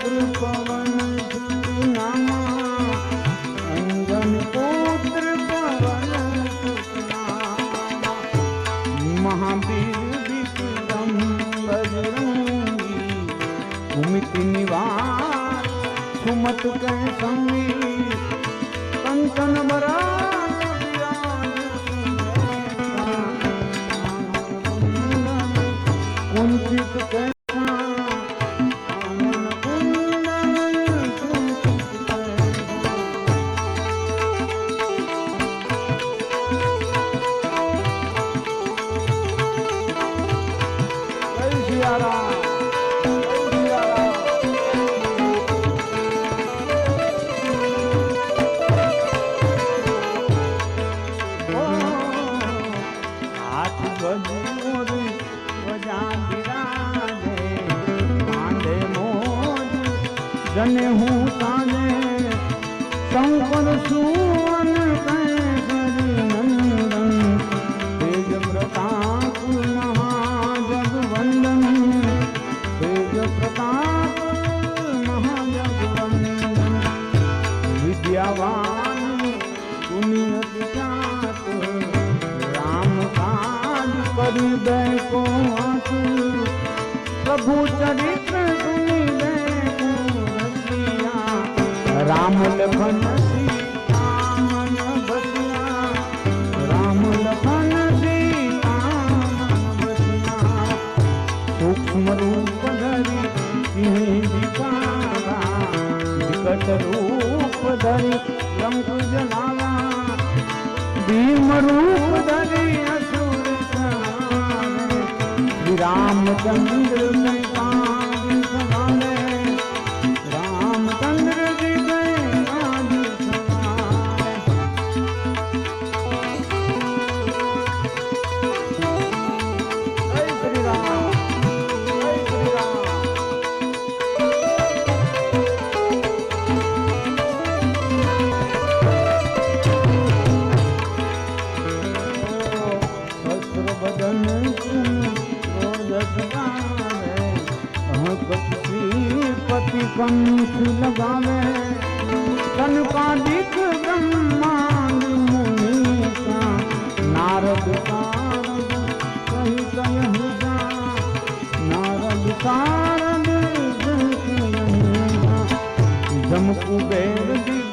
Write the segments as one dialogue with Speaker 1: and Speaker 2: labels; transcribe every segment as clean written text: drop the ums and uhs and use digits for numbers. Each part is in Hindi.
Speaker 1: पुत्र पवन सुत नामा, अंजन पुत्र पवन सुत नामा, महावीर विक्रम बजरंगी, कुमति निवार सुमत के संगी, कंचन बरान विराज कुंचित कैसा कानन कुंडल कुंचित कैसा। जय सिया राम, जय सिया राम। हाथ गजोर बजा बिराजे, कांधे मोज जने हूँ साजे, शंकर सुवन कैसरी नंदन, तेज प्रताप महाजगवंदन, तेज प्रताप महाजगवंदन, विद्यावान पुण्य जात, राम काज करि दे को आतुर, प्रभु चरित्र सुनि दे को रसिया, राम लखन सीता मन बसिया, राम लखन सीता मन बसिया, सूक्ष्म रूप धरि सिंह दिखावा, विकट रूप धरि लंक जलावा, भीम रूप धरि असुर संहारे, श्री रामचंद्र के काज सवारे, रामचंद्र जी के काज सवारे। जय श्री राम, जय श्री राम। बदन श्रीपति पंथ लगावे, कनकादिक ब्रह्मांड मुनीसा, नारद सारद सहित यही जा, नारद सारद सहित यही जा, जम कुबेर दिग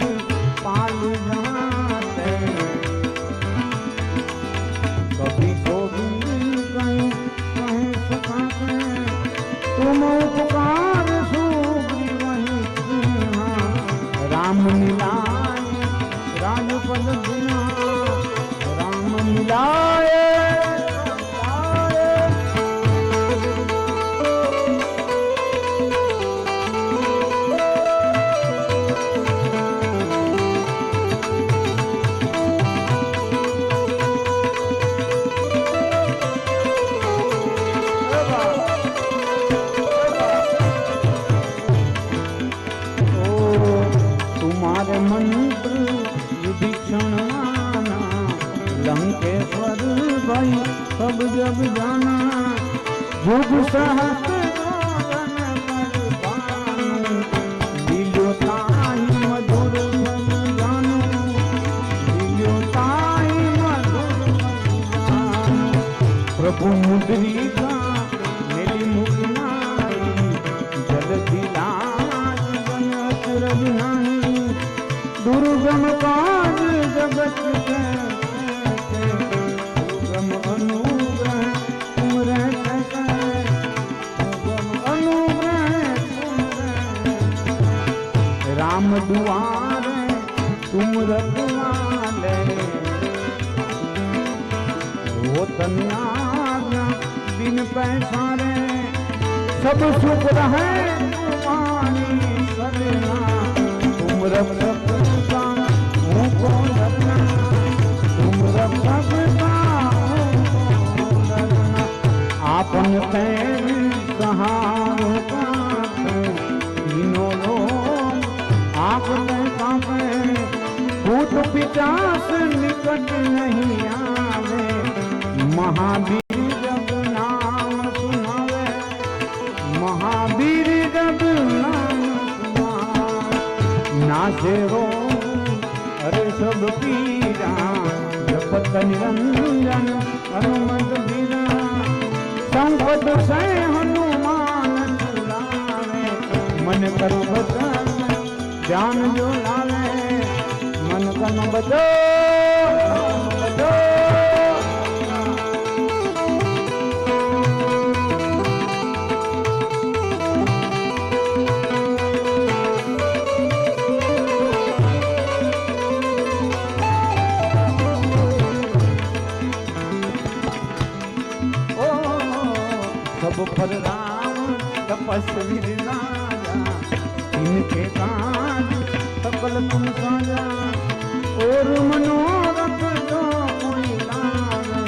Speaker 1: पाल जाते, कभी गोविंद कहीं कहीं सुखाते, तुम उपकार सुग्रीवहि कीन्हा, राम मिलाए राजपद बिना, राम मिलाए मंत्र विभीषण माना, लंकेश्वर भई सब जग जाना, युग सहस्त्र योजन पर भानु, दिलो ताहि मधुर फल जानु, दिलो ताहि मधुर फल जानु, प्रभु मुद्रिका मेरी मुख नाई, जलधि लाज बन अचरज नाही, दुर्गम काज जगत के, दुर्गम अनुग्रह तुम रहते, दुर्गम अनुग्रह तुम रहते, राम दुआरे तुम रखवाले, हो तन्याज्ञा बिन पैसारे, सब सुख रहे तुम्हारी सरना, तुम रक्षक हूँ कौन डरना, तुम रक्षक हूँ डरना, आपन पैर सहारो कापे, तीनों लोग आपने कापे, भूत पिशाच निकट नहीं आवे, महावीर जब नाम सुनावे, महावीर जब नाम सेरो अरे सब पीरा जपत निरंजन हनुमत बीरा संपत से हनुमान चुरावे मन कर बचन ध्यान जो लावे मन कन बचो सब पर राम तपस्वी राजा इनके काज सकल तुम साजा और मनोरथ जो कोई लावे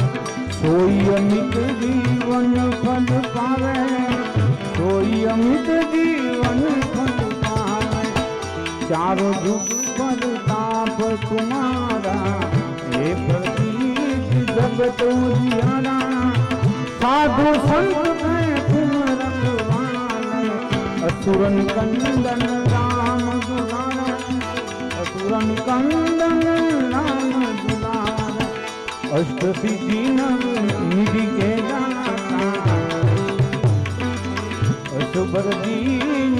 Speaker 1: सोई अमित जीवन फल पावे सोई अमित जीवन फल पावे चारों जुग पर ताप तुम्हारा हे प्रतीक जगत उजियारा साधु संत में तुम रखवाले असुरन कंदन राम दुलारे असुरन कंदन राम दुलारे अष्ट सिद्धि नव निधि के दाता असुबर दीन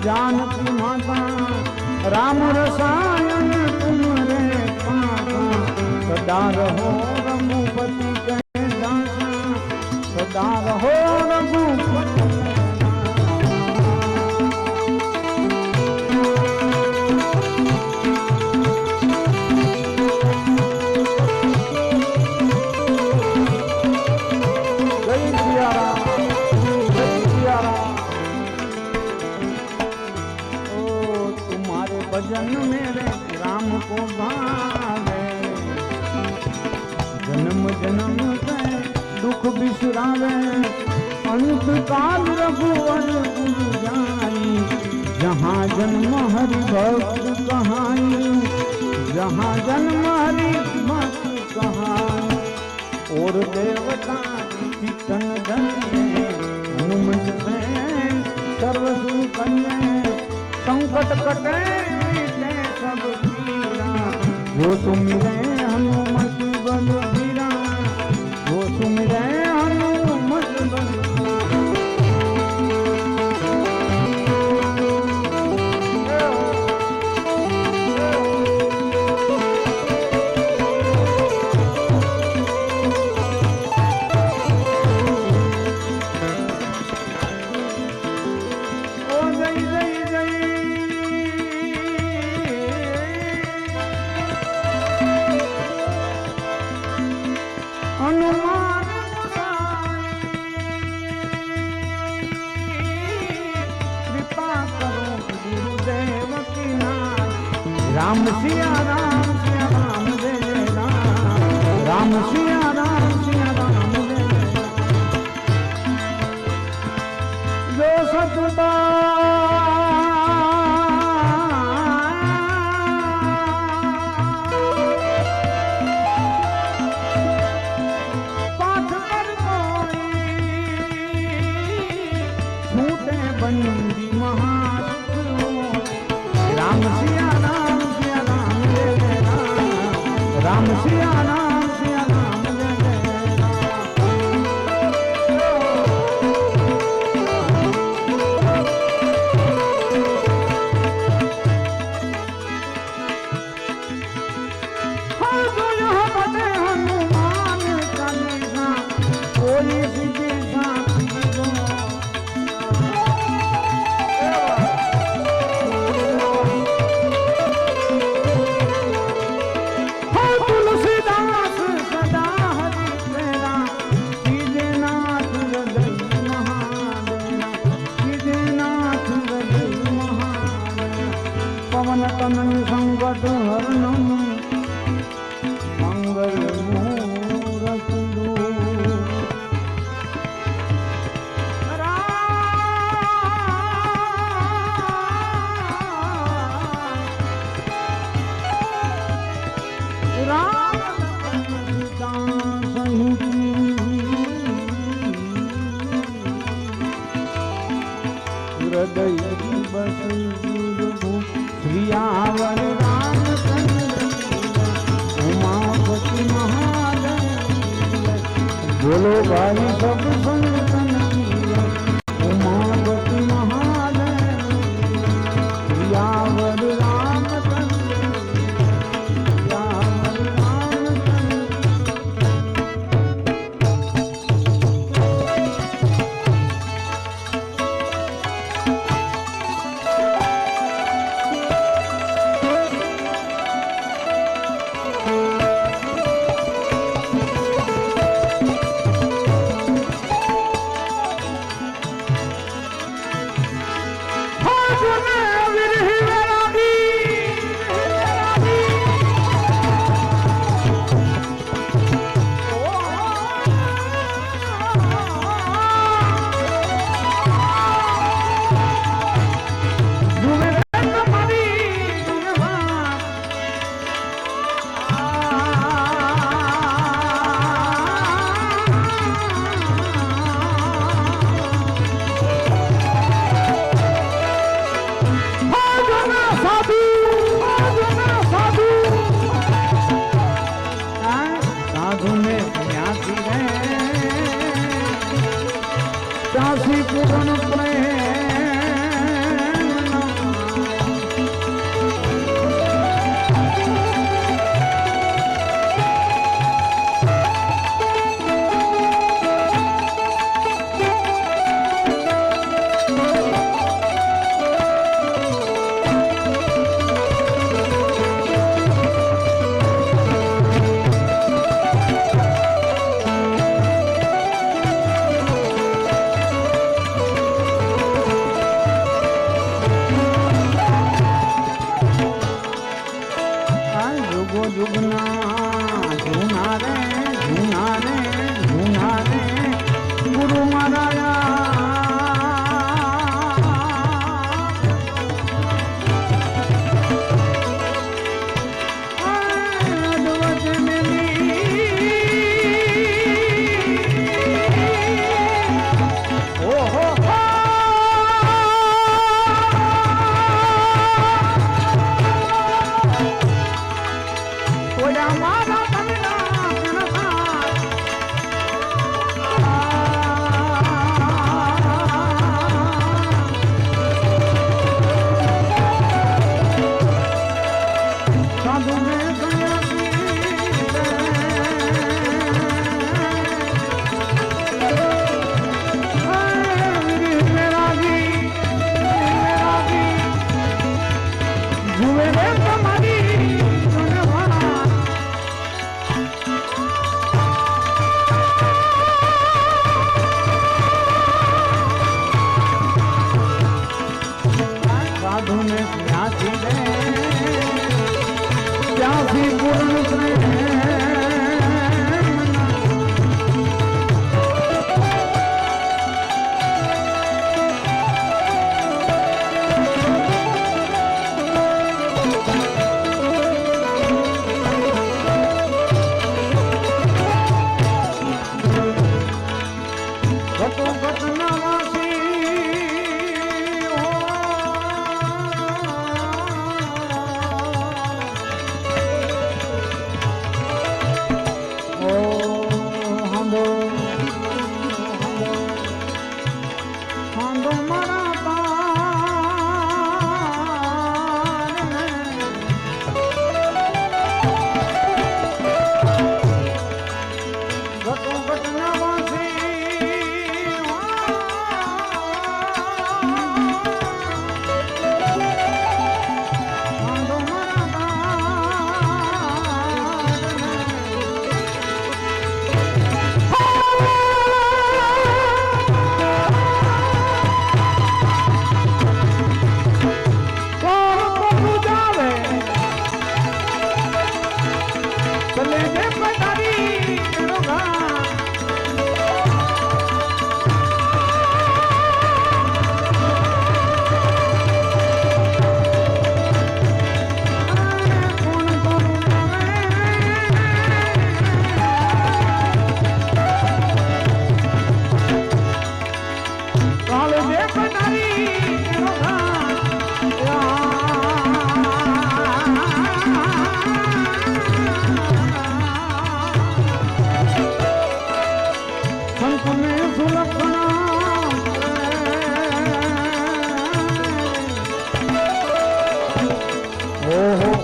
Speaker 1: जानकी माता राम रसायन तुम रे पाता सदा रहो रघुपति के दासा सदा रहो रघुपति जय सिया राम जय सिया राम। ओ तुम्हारे भजन मेरे राम को भावे जन्म जन्म से दुख बिसरावे अंत काल रघुवर गुरु जाई जहाँ जन्म हरि भक्त कहाई जहाँ जन्म हरि भक्त कहाई और देवता कीर्तन धन्य हनुमत से सर्व सुख कन्या संकट कटे मिटे सब पीरा जो तुम हनुमत बल पीरा वो तुम रहे हनुमत बल ओ जय जय जय हनुमान कृपा करो गुरुदेव की नाम राम सिया राम जय जय राम सिया राम जय जय जो सतता बंदी राम सिया राम जय जय राम सिया राम जय जय हनुमान चालीसा कोई सीधे पवन तनन संकट हरणम मंगल मूरत हृदय बस श्रियावन बोलो भाई सब संतन की उमापति महादेव यावर रामचंद्र यावर रामचंद्र।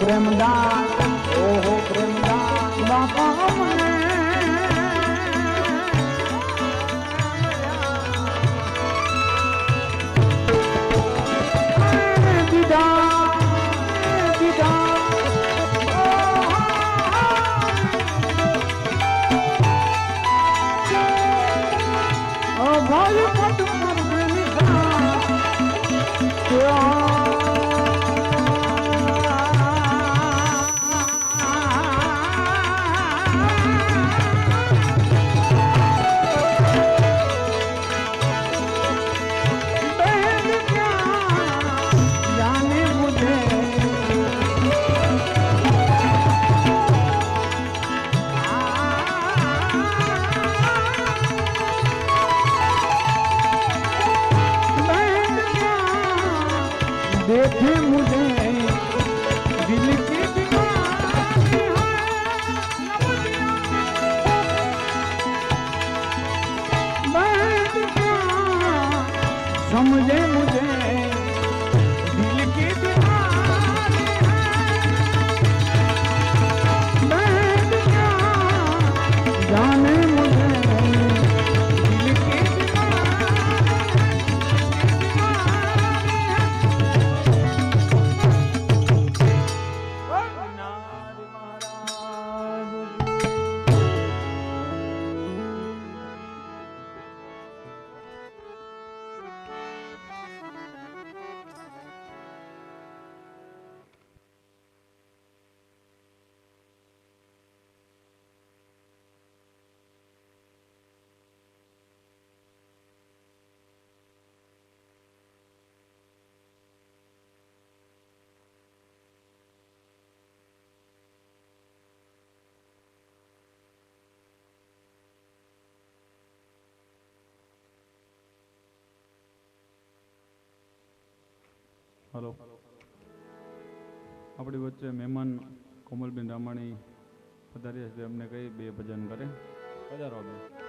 Speaker 1: પ્રેમદાન ઓહો પ્રેમદાન બાપા મને देखे मुझे दिल की दीवार समझे मुझे दिल की दीवार जाने मुझे दिल की
Speaker 2: हेलो अपनी वच्चे मेहमान कोमलबेन रामाणी पधार्या छे, अमने कई बे भजन करे पधारो बेन।